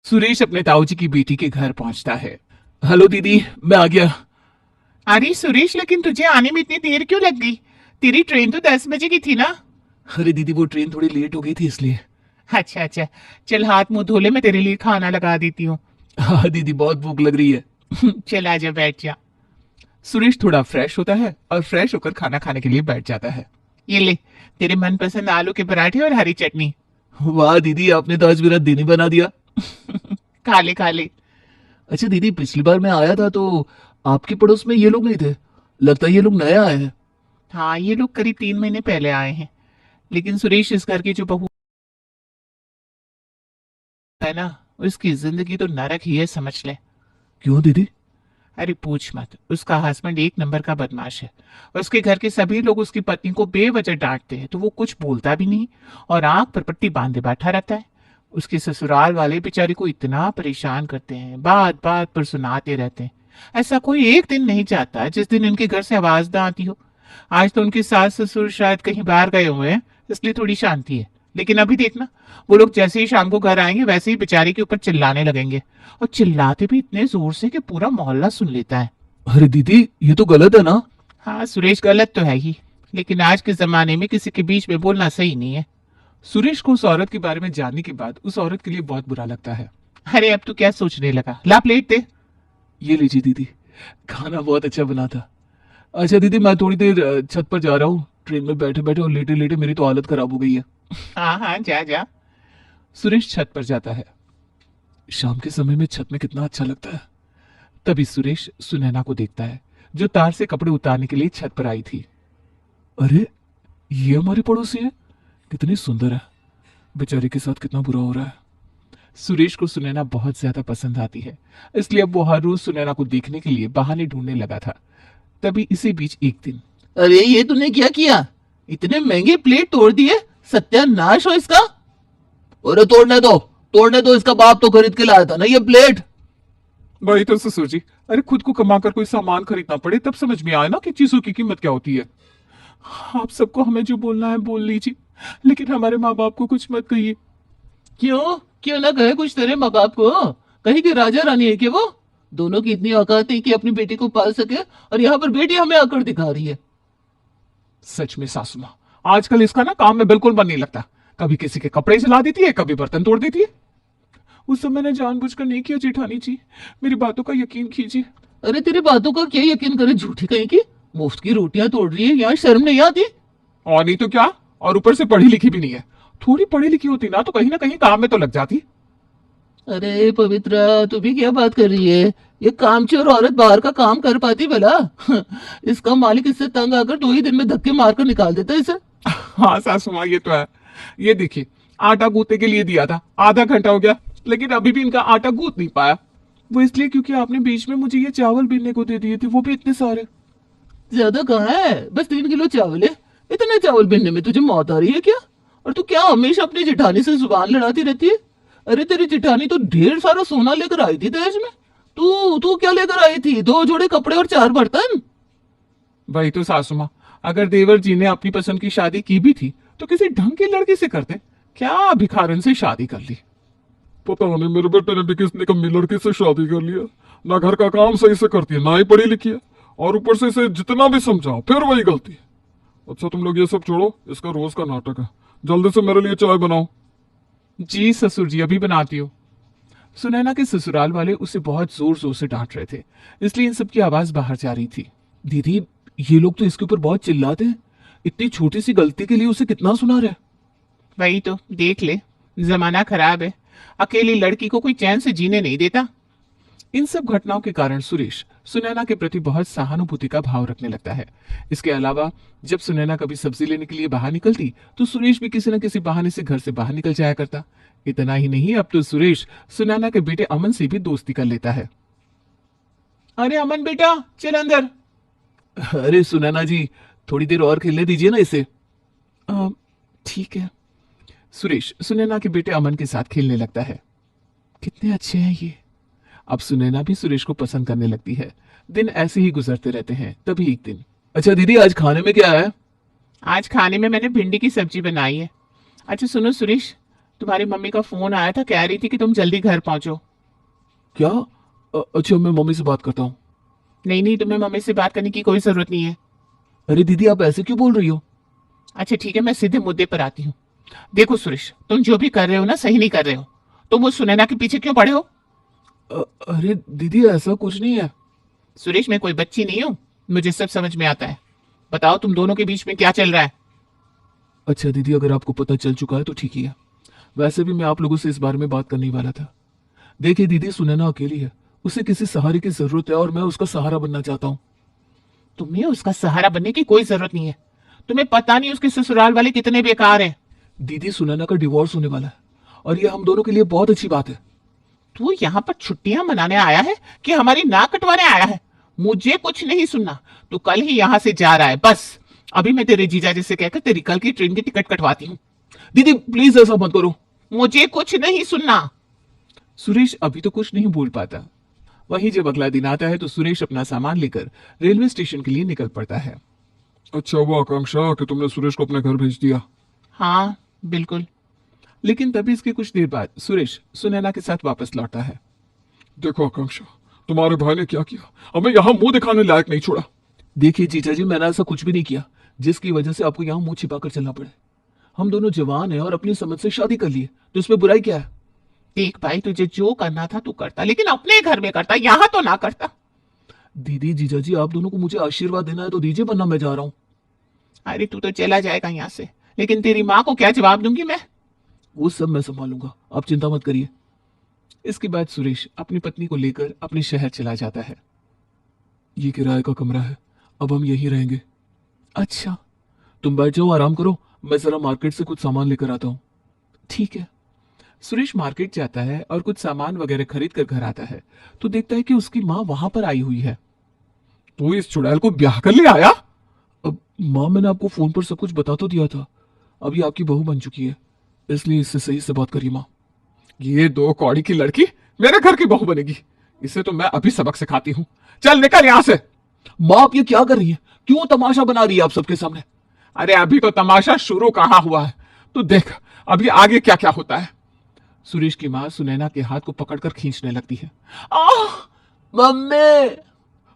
सुरेश अपने ताऊजी की बेटी के घर पहुंचता है। हेलो दीदी, मैं आ गया। अरे सुरेश, लेकिन तुझे आने में इतनी देर क्यों लग गई? तेरी ट्रेन तो 10 बजे की थी ना? अरे दीदी, वो ट्रेन थोड़ी लेट हो गई थी इसलिए। अच्छा अच्छा। चल हाथ मुंह धो ले, मैं तेरे लिए खाना लगा देती हूँ। हाँ दीदी, बहुत भूख लग रही है। चल आजा, बैठ जा। सुरेश थोड़ा फ्रेश होता है और फ्रेश होकर खाना खाने के लिए बैठ जाता है। ये ले, तेरे मनपसंद आलू के पराठे और हरी चटनी। वाह दीदी, आपने तो आज मेरा दिन ही बना दिया। खा ले खा ले। अच्छा दीदी, पिछली बार मैं आया था तो आपके पड़ोस में ये लोग नहीं थे। लगता है ये लोग नए आए हैं। हाँ, ये लोग करीब 3 महीने पहले आए हैं। लेकिन सुरेश, इस घर की जो बहू है ना, उसकी जिंदगी तो नरक ही है, समझ ले। क्यों दीदी? अरे पूछ मत, उसका हस्बैंड एक नंबर का बदमाश है। उसके घर के सभी लोग उसकी पत्नी को बेवजह डांटते हैं तो वो कुछ बोलता भी नहीं, और आंख पर पट्टी बांधे बैठा रहता है। उसके ससुराल वाले बेचारे को इतना परेशान करते हैं, बात बात पर सुनाते रहते हैं। ऐसा कोई एक दिन नहीं जाता जिस दिन इनके घर से आवाज ना आती हो। आज तो उनके सास ससुर शायद कहीं बाहर गए हुए हैं, इसलिए थोड़ी शांति है। लेकिन अभी देखना, वो लोग जैसे ही शाम को घर आएंगे वैसे ही बेचारे के ऊपर चिल्लाने लगेंगे। और चिल्लाते भी इतने जोर से कि पूरा मोहल्ला सुन लेता है। अरे दीदी, ये तो गलत है ना। हाँ सुरेश, गलत तो है ही, लेकिन आज के जमाने में किसी के बीच में बोलना सही नहीं है। सुरेश को उस औरत के बारे में जानने के बाद उस औरत के लिए बहुत बुरा लगता है। अरे अब तू क्या सोचने लगा? ला प्लेट दे। ये लीजिए दीदी, खाना बहुत अच्छा बना था। अच्छा दीदी, मैं थोड़ी देर छत पर जा रहा हूँ। ट्रेन में बैठे बैठे और लेटे लेटे मेरी तो हालत खराब हो गई है। हाँ हाँ, जा जा। सुरेश छत पर जाता है। शाम के समय में छत में कितना अच्छा लगता है। तभी सुरेश सुनैना को देखता है, जो तार से कपड़े उतारने के लिए छत पर आई थी। अरे, ये हमारी पड़ोसी है। कितनी सुंदर है। बेचारी के साथ कितना बुरा हो रहा है। सुरेश को सुनैना बहुत ज्यादा पसंद आती है, इसलिए अब वो हर रोज सुनैना को देखने के लिए बहाने ढूंढने लगा था। तभी इसी बीच एक दिन, अरे ये तूने क्या किया? इतने महंगे प्लेट तोड़ दिए, सत्यानाश हो इसका। अरे तोड़ने दो, इसका बाप तो खरीद के लाया था ना ये प्लेट। वही तो ससुर जी, अरे खुद को कमाकर कोई सामान खरीदना पड़े तब समझ में आए ना कि चीजों की कीमत क्या होती है। आप सबको हमें जो बोलना है बोल लीजिए, लेकिन हमारे माँ बाप को कुछ मत कहिए। क्यों? क्यों ना कहे कुछ तेरे माँ बाप को? कहीं के राजा रानी है कि वो? दोनों की इतनी औकात नहीं कि अपनी बेटी को पाल सके, और यहाँ पर बेटी हमें आकर दिखा रही है। सच में सासू माँ, आजकल इसका ना काम में बिल्कुल मन नहीं लगता। कभी किसी के कपड़े जला देती है, कभी बर्तन तोड़ देती है। उस समय मैंने जानबूझकर नहीं किया जेठानी जी, मेरी बातों का यकीन कीजिए। अरे तेरी बातों का क्या यकीन करे, झूठी कहीं की। मुफ्त की रोटियां तोड़ रही है, यहाँ शर्म नहीं आती? और नहीं तो क्या, और ऊपर से पढ़ी लिखी भी नहीं है। थोड़ी पढ़ी लिखी होती ना कहीं काम में तो लग जाती। अरे पवित्रा, तू भी क्या बात कर रही है? ये कामचोर औरत बाहर का काम कर पाती भला? इसका मालिक इससे तंग आकर 2 ही दिन में धक्के मारकर निकाल देता है इसे। हाँ सासू माँ, ये तो है। ये देखिए, आटा गूंथने के लिए दिया था, आधा घंटा हो गया, लेकिन अभी भी इनका आटा गूंथ नहीं पाया। वो इसलिए क्योंकि आपने बीच में मुझे ये चावल बीनने को दे दिए थे, वो भी इतने सारे। ज्यादा कहाँ है, बस 3 किलो चावल है। इतने चावल बीनने में तुझे मौत आ रही है क्या? और तू क्या हमेशा अपनी जेठानी से जुबान लड़ाती रहती है? अरे तेरी जेठानी तो ढेर सारा सोना लेकर आई थी दहेज में। तू तू क्या लेकर आई थी? 2 जोड़े कपड़े और 4 बर्तन। वही तो सासू माँ, अगर देवर जी ने अपनी पसंद की शादी की भी थी तो किसी ढंग की लड़की से करते, क्या भिखारन से शादी कर ली। पता नहीं मेरे बेटे ने भी किस निकम्मी लड़की से शादी कर लिया। ना घर का काम सही से करती है, ना ही पढ़ी लिखी है, और ऊपर से इसे जितना भी समझाओ फिर वही गलती। अच्छा तुम लोग ये सब छोड़ो, इसका रोज का नाटक है। जल्दी से मेरे लिए चाय बनाओ। जी ससुर जी, अभी बनाती हूँ। सुनैना के ससुराल वाले उसे बहुत जोर जोर से डांट रहे थे, इसलिए इन सबकी आवाज बाहर जा रही थी। दीदी, ये लोग तो इसके ऊपर बहुत चिल्लाते हैं। इतनी छोटी सी गलती के लिए उसे कितना सुना रहे। वही तो देख ले, जमाना खराब है। अकेली लड़की को कोई चैन से जीने नहीं देता। इन सब घटनाओं के कारण सुरेश सुनैना के प्रति बहुत सहानुभूति का भाव रखने लगता है। इसके अलावा जब सुनैना कभी सब्जी लेने के लिए बाहर निकलती तो सुरेश भी किसी न किसी बहाने से घर से बाहर निकल जाया करता। इतना ही नहीं, अब तो सुरेश सुनैना के बेटे अमन से भी दोस्ती कर लेता है। अरे अमन बेटा, चल अंदर। अरे सुनैना जी, थोड़ी देर और खेलने दीजिए ना इसे। ठीक है। सुरेश सुनैना के बेटे अमन के साथ खेलने लगता है। कितने अच्छे हैं ये। अब सुनैना भी सुरेश को पसंद करने लगती है। दिन ऐसे ही गुजरते रहते हैं। तभी एक दिन, अच्छा दीदी, आज खाने में क्या है? आज खाने में मैंने भिंडी की सब्जी बनाई है। अच्छा सुनो सुरेश, तुम्हारी मम्मी का फोन आया था, कह रही थी कि तुम जल्दी घर पहुंचो। क्या? अच्छा, मैं मम्मी से बात करता हूँ। नहीं नहीं, तुम्हें मम्मी से बात करने की कोई जरूरत नहीं है। अरे दीदी, आप ऐसे क्यों बोल रही हो? अच्छा ठीक है, मैं सीधे मुद्दे पर आती हूँ। देखो सुरेश, तुम जो भी कर रहे हो ना, सही नहीं कर रहे हो। तुम वो सुनैना के पीछे क्यों पड़े हो? अरे दीदी, ऐसा कुछ नहीं है। सुरेश, मैं कोई बच्ची नहीं हूँ, मुझे सब समझ में आता है। बताओ तुम दोनों के बीच में क्या चल रहा है? अच्छा दीदी, अगर आपको पता चल चुका है तो ठीक ही है। वैसे भी मैं आप लोगों से इस बारे में बात करने ही वाला था। देखिए दीदी, सुनैना अकेली है, उसे किसी सहारे की जरूरत है और मैं उसका सहारा बनना चाहता हूँ। तुम्हें उसका सहारा बनने की कोई जरूरत नहीं है। तुम्हें पता नहीं उसके ससुराल वाले कितने बेकार हैं। दीदी, सुनैना का डिवोर्स होने वाला है और ये हम दोनों के लिए बहुत अच्छी बात है। तू यहाँ पर छुट्टियां मनाने आया है कि हमारी नाक कटवाने आया है? मुझे कुछ नहीं सुनना। तू कल ही यहाँ से जा रहा है, बस। अभी मैं तेरे जीजा जी से कहकर तेरी कल की ट्रेन की टिकट कटवाती हूँ। दीदी प्लीज ऐसा मत करो। मुझे कुछ नहीं सुनना। सुरेश अभी तो कुछ नहीं बोल पाता। वहीं जब अगला दिन आता है तो सुरेश अपना सामान लेकर रेलवे स्टेशन के लिए निकल पड़ता है। अच्छा हुआ आकांक्षा कि तुमने सुरेश को अपने घर भेज दिया। हाँ बिल्कुल। लेकिन तभी इसके कुछ देर बाद सुरेश सुनैना के साथ वापस लौटता है। देखो आकांक्षा, तुम्हारे भाई ने क्या किया, हमें यहाँ मुंह दिखाने लायक नहीं छोड़ा। देखिए जीजा जी, मैंने ऐसा कुछ भी नहीं किया जिसकी वजह से आपको यहाँ मुंह छिपाकर चलना पड़े। हम दोनों जवान हैं और अपनी समझ से शादी कर लिए, तो इसमें बुराई क्या है? देख भाई, तुझे जो करना था तू करता, लेकिन अपने घर में करता, यहाँ तो ना करता। दीदी, जीजा जी, आप दोनों को मुझे आशीर्वाद देना है तो दीजिए, वरना मैं जा रहा हूँ। अरे तू तो चला जाएगा यहाँ से, लेकिन तेरी माँ को क्या जवाब दूंगी मैं? वो सब मैं संभालूंगा, आप चिंता मत करिए। इसके बाद सुरेश अपनी पत्नी को लेकर अपने शहर चला जाता है। ये किराए का कमरा है, अब हम यहीं रहेंगे। अच्छा, तुम बैठ जाओ, आराम करो, मैं जरा मार्केट से कुछ सामान लेकर आता हूँ। ठीक है। सुरेश मार्केट जाता है और कुछ सामान वगैरह खरीद कर घर आता है तो देखता है कि उसकी माँ वहां पर आई हुई है। तू इस चुड़ैल को ब्याह कर ले आया? अब माँ, मैंने आपको फोन पर सब कुछ बता तो दिया था, अभी आपकी बहू बन चुकी है, इसलिए इससे सही से बात करिए माँ। ये दो कौड़ी की लड़की मेरे घर की बहू बनेगी? इसे तो मैं अभी सबक सिखाती हूँ। चल निकल यहाँ से। माँ, आप ये क्या कर रही है? क्यों तमाशा बना रही है आप सबके सामने? अरे अभी तो तमाशा शुरू कहाँ हुआ है, तू देख अभी आगे क्या क्या होता है। सुरेश की माँ सुनैना के हाथ को पकड़कर खींचने लगती है। आह, मम्मी!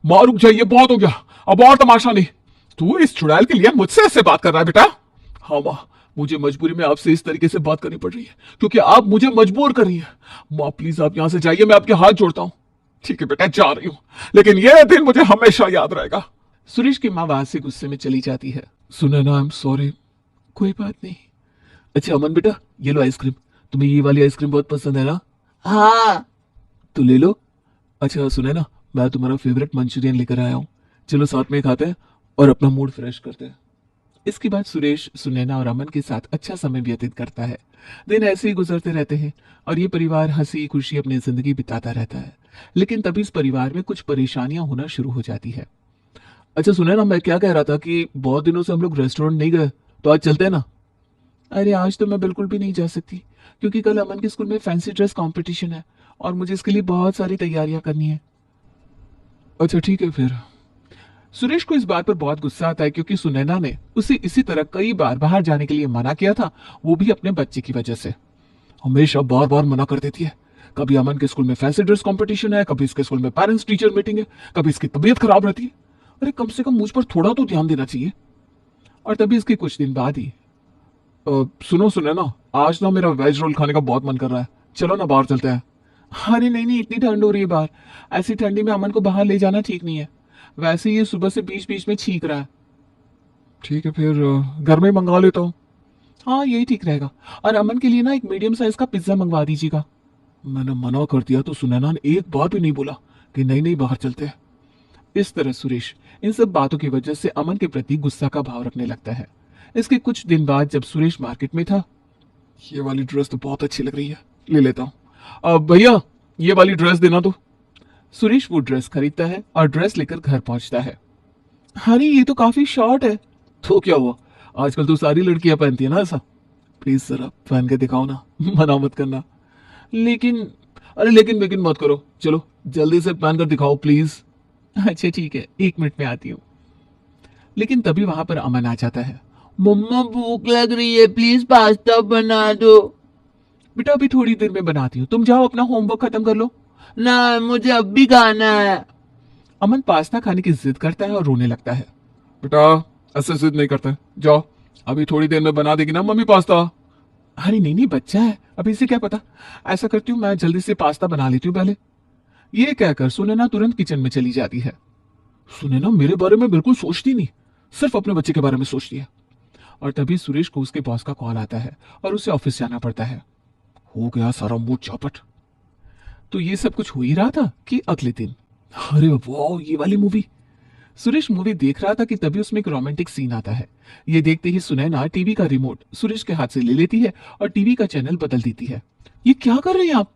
माँ रुक जाइए, बहुत हो गया, अब और तमाशा नहीं। तू इस चुड़ैल के लिए मुझसे ऐसे बात कर रहा है बेटा? हाँ माँ, मुझे मजबूरी में आपसे इस तरीके से बात करनी पड़ रही है क्योंकि आप मुझे मजबूर कर रही है। माँ प्लीज आप यहाँ से जाइए, मैं आपके हाथ जोड़ता हूँ। ठीक है बेटा, जा रही हूँ, लेकिन यह दिन मुझे हमेशा याद रहेगा। सुरेश की माँ वहां से गुस्से में चली जाती है। Sunaina, I am sorry. कोई बात नहीं। अच्छा अमन बेटा, ये लो आइसक्रीम, तुम्हें ये वाली आइसक्रीम बहुत पसंद है ना? हाँ। तो ले लो। अच्छा सुनैना, मैं तुम्हारा फेवरेट मंचूरियन लेकर आया हूँ, चलो साथ में खाते हैं और अपना मूड फ्रेश करते हैं। इसके बाद सुरेश सुनैना और अमन के साथ अच्छा समय व्यतीत करता है। दिन ऐसे ही गुजरते रहते हैं और ये परिवार हंसी खुशी अपनी जिंदगी बिताता रहता है। लेकिन तभी इस परिवार में कुछ परेशानियां होना शुरू हो जाती है। अच्छा सुनैना, मैं क्या कह रहा था कि बहुत दिनों से हम लोग रेस्टोरेंट नहीं गए, तो आज चलते हैं ना? अरे आज तो मैं बिल्कुल भी नहीं जा सकती क्योंकि कल अमन के स्कूल में फैंसी ड्रेस कंपटीशन है और मुझे इसके लिए बहुत सारी तैयारियां करनी है। अच्छा ठीक है फिर। सुरेश को इस बात पर बहुत गुस्सा आता है क्योंकि सुनैना ने उसे इसी तरह कई बार बाहर जाने के लिए मना किया था, वो भी अपने बच्चे की वजह से। हमेशा बार बार मना कर देती है। कभी अमन के स्कूल में फैंसी ड्रेस कंपटीशन है, कभी इसके स्कूल में पेरेंट्स टीचर मीटिंग है, कभी इसकी तबीयत खराब रहती है। अरे कम से कम मुझ पर थोड़ा तो ध्यान देना चाहिए। और तभी इसके कुछ दिन बाद ही सुनो सुनैना, आज ना मेरा वेज रोल खाने का बहुत मन कर रहा है, चलो ना बाहर चलते हैं। अरे नहीं नहीं, इतनी ठंड हो रही है बाहर, ऐसी ठंडी में अमन को बाहर ले जाना ठीक नहीं है। वैसे ये सुबह से बीच बीच में छींक रहा है। ठीक है फिर, घर में ही मंगा लेता हूँ। हाँ यही ठीक रहेगा। और अमन के लिए ना एक मीडियम साइज का पिज्जा मंगवा दीजिएगा। मैंने मना कर दिया तो सुनैना ने एक बार भी नहीं बोला कि नहीं नहीं बाहर चलते हैं। इस तरह सुरेश इन सब बातों की वजह से अमन के प्रति गुस्सा का भाव रखने लगता है। इसके कुछ दिन बाद जब सुरेश मार्केट में था, ये वाली ड्रेस तो बहुत अच्छी लग रही है, ले लेता हूँ। भैया ये वाली ड्रेस देना तो। सुरेश वो ड्रेस खरीदता है और ड्रेस लेकर घर पहुंचता है। अरे ये तो काफी शॉर्ट है। तो क्या हुआ, आजकल तो सारी लड़कियां पहनती है ना ऐसा। प्लीज जरा पहन के दिखाओ ना, मना मत करना। लेकिन अरे लेकिन मत करो, चलो जल्दी से पहन कर दिखाओ प्लीज। अच्छा ठीक है, 1 मिनट में आती हूँ। लेकिन तभी वहां पर अमन आ जाता है। मम्मा भूख लग रही है, प्लीज पास्ता बना दो। बेटा अभी थोड़ी देर में बनाती हूँ, तुम जाओ अपना होमवर्क खत्म कर लो। ना, मुझे अब भी खाना है। अमन पास्ता खाने की जिद करता है और रोने लगता है। बेटा ऐसे जिद नहीं करते, जाओ, अभी थोड़ी देर में बना देगी ना मम्मी पास्ता। अरे नहीं नहीं, बच्चा है, अभी इसे क्या पता। ऐसा करती हूँ, मैं जल्दी से पास्ता बना लेती हूँ पहले। ये कहकर सुनैना तुरंत किचन में चली जाती है। सुनैना मेरे बारे में बिल्कुल सोचती नहीं, सिर्फ अपने बच्चे के बारे में सोचती है। और तभी सुरेश को उसके बॉस का कॉल आता है और उसे ऑफिस जाना पड़ता है। हो गया सारा मूड चौपट। तो ये सब कुछ हो ही रहा था कि अगले दिन, अरे वाह, ये वाली मूवी। सुरेश मूवी देख रहा था कि तभी उसमें एक रोमांटिक सीन आता है। ये देखते ही सुनैना टीवी का रिमोट सुरेश के हाथ से ले लेती है और टीवी का चैनल बदल देती है। ये क्या कर रहे हैं आप?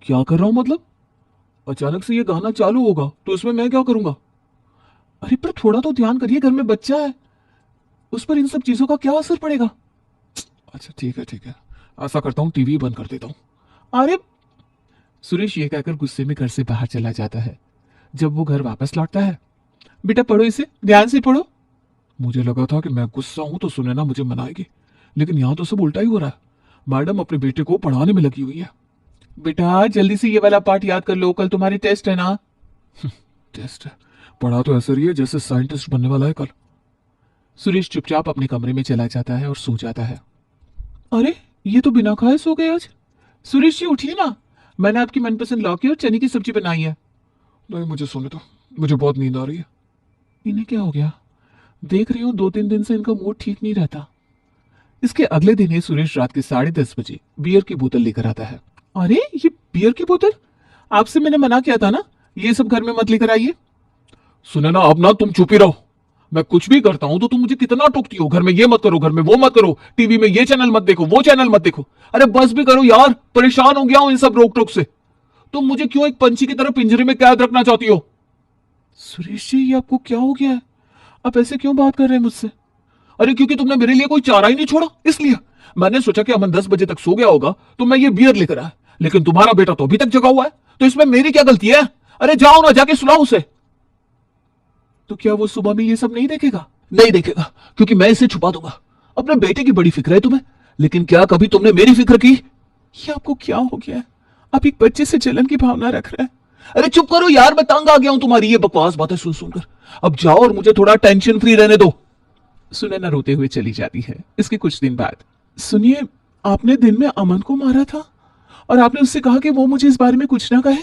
क्या कर रहा हूं मतलब? अचानक से ये गाना चालू होगा तो इसमें मैं क्या करूंगा? अरे पर थोड़ा तो ध्यान करिए, घर में बच्चा है, उस पर इन सब चीजों का क्या असर पड़ेगा? अच्छा ठीक है, ऐसा करता हूँ, टीवी बंद कर देता हूँ। अरे सुरेश ये कहकर गुस्से में घर से बाहर चला जाता है। जब वो घर वापस लौटता है, बेटा पढ़ो इसे, ध्यान से पढ़ो। मुझे लगा था कि मैं गुस्सा हूं तो सुनैना मुझे मनाएगी, लेकिन यहां तो सब उल्टा ही हो रहा है। मैडम अपने बेटे को पढ़ाने में लगी हुई है। बेटा जल्दी से ये वाला पार्ट याद कर लो, कल तुम्हारी टेस्ट है ना। टेस्ट है? पढ़ा तो ऐसा रही है जैसे साइंटिस्ट बनने वाला है कल। सुरेश चुपचाप अपने कमरे में चला जाता है और सो जाता है। अरे ये तो बिना खाए सो गए आज। सुरेश जी उठिए ना, मैंने आपकी मनपसंद लौकी और चने की सब्जी बनाई है। नहीं मुझे सोने दो, मुझे बहुत नींद आ रही है। इन्हें क्या हो गया? देख रही हूँ 2-3 दिन से इनका मूड ठीक नहीं रहता। इसके अगले दिन ही सुरेश रात के 10:30 बजे बियर की बोतल लेकर आता है। अरे ये बियर की बोतल? आपसे मैंने मना किया था ना, ये सब घर में मत लेकर आइए। सुनैना अब ना तुम चुप ही रहो। मैं कुछ भी करता हूं तो तुम मुझे कितना टोकती हो, घर में ये मत करो, घर में वो मत करो, टीवी में ये चैनल मत देखो, वो चैनल मत देखो। अरे बस भी करो यार, परेशान हो गया हूं इन सब रोक टोक से। तुम मुझे क्यों एक पंछी की तरह पिंजरे में कैद रखना चाहती हो? सुरेश जी ये आपको क्या हो गया है? आप ऐसे क्यों बात कर रहे हैं मुझसे? अरे क्योंकि तुमने मेरे लिए कोई चारा ही नहीं छोड़ा, इसलिए। मैंने सोचा कि अमन 10 बजे तक सो गया होगा तो मैं ये बियर लेकर आया, लेकिन तुम्हारा बेटा तो अभी तक जगा हुआ है, तो इसमें मेरी क्या गलती है? अरे जाओ ना, जाके सुलाओ उसे। तो क्या वो सुबह में ये सब नहीं देखेगा? नहीं देखेगा, क्योंकि मैं इसे छुपा दूंगा। अपने बेटे की बड़ी फिक्र है तुम्हें, लेकिन क्या कभी तुमने मेरी फिक्र की? ये आपको क्या हो गया है? आप एक बच्चे से जलन की भावना रख रहे हैं। अरे चुप करो यार, मैं तंग आ गया हूं तुम्हारी ये बकवास बातें सुन सुनकर। अब जाओ और मुझे थोड़ा टेंशन फ्री रहने दो। सुनैना रोते हुए चली जाती है। इसके कुछ दिन बाद, सुनिए, आपने दिन में अमन को मारा था और आपने उससे कहा कि वो मुझे इस बारे में कुछ ना कहे।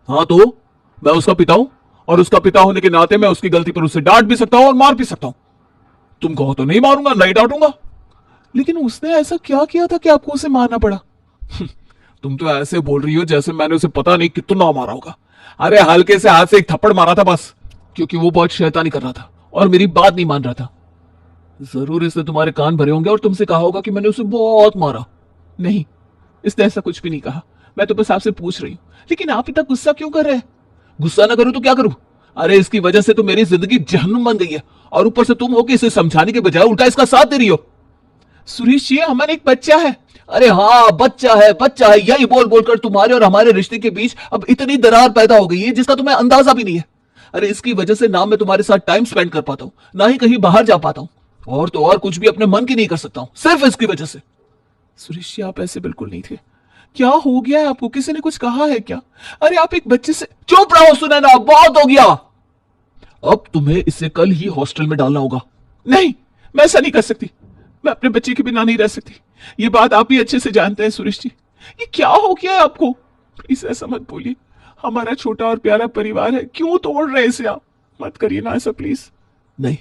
हाँ तो मैं उसका पिता हूं, और उसका पिता होने के नाते मैं उसकी गलती पर उसे डांट भी सकता हूं और मार भी सकता हूं। तुम कहो तो नहीं मारूंगा, नहीं डांटूंगा। लेकिन उसने ऐसा क्या किया था कि आपको उसे मारना पड़ा? तुम तो ऐसे बोल रही हो जैसे मैंने उसे पता नहीं कितना मारा होगा। अरे हल्के से हाथ से एक थप्पड़ मारा था बस, क्योंकि वो बहुत शैतानी कर रहा था और मेरी बात नहीं मान रहा था। जरूर इसने तुम्हारे कान भरे होंगे और तुमसे कहा होगा कि मैंने उसे बहुत मारा। नहीं, इसने ऐसा कुछ भी नहीं कहा। मैं तो बस आपसे पूछ रही हूँ। लेकिन आप इतना गुस्सा क्यों कर रहे हैं? गुस्सा ना करूं तो क्या करूं? अरे इसकी वजह से तो मेरी जिंदगी जहन्नुम बन गई है, और ऊपर से तुम हो कि इसे समझाने के बजाय उल्टा इसका साथ दे रही हो। सुरेश जी अमन एक बच्चा है। अरे हाँ बच्चा है, यही बोल बोलकर तुम्हारे और हमारे रिश्ते के बीच अब इतनी दरार पैदा हो गई है जिसका तुम्हें अंदाजा भी नहीं है। अरे इसकी वजह से ना मैं तुम्हारे साथ टाइम स्पेंड कर पाता हूँ, ना ही कहीं बाहर जा पाता हूँ, और तो और कुछ भी अपने मन की नहीं कर सकता हूँ, सिर्फ इसकी वजह से। सुरेश जी आप ऐसे बिल्कुल नहीं थे। क्या हो गया है आपको? किसी ने कुछ कहा है क्या? अरे आप एक बच्चे से। चुप रहो सुनैना, बहुत हो गया। अब तुम्हें इसे कल ही हॉस्टल में डालना होगा। नहीं, मैं ऐसा नहीं कर सकती। मैं अपने बच्चे के बिना नहीं रह सकती। ये बात आप भी अच्छे से जानते हैं सुरेश जी। ये क्या हो गया है आपको? प्लीज ऐसा मत बोलिए। हमारा छोटा और प्यारा परिवार है, क्यों तोड़ रहे इसे आप? मत करिए ना ऐसा प्लीज। नहीं,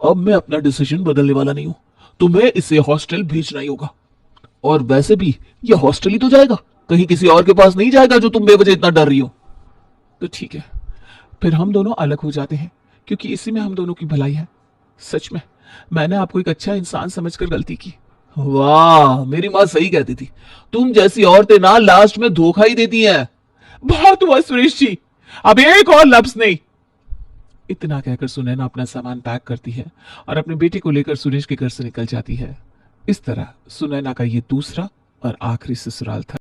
अब मैं अपना डिसीजन बदलने वाला नहीं हूं। तुम्हें इसे हॉस्टल भेजना ही होगा, और वैसे भी ये हॉस्टल ही तो जाएगा, कहीं किसी और के पास नहीं जाएगा जो तुम बेवजह इतना डर रही हो। तो ठीक है, फिर हम दोनों अलग हो जाते हैं, क्योंकि इसी में हम दोनों की भलाई है। सच में मैंने आपको एक अच्छा इंसान समझकर गलती की। वाह, मेरी माँ सही कहती थी, तुम जैसी औरतें ना लास्ट में धोखा ही देती हैं। बहुत हुआ सुरेश जी, अब एक और लफ्ज नहीं। इतना कहकर सुनैना अपना सामान पैक करती है और अपने बेटे को लेकर सुरेश के घर से निकल जाती है। इस तरह सुनैना का ये दूसरा और आखिरी ससुराल था।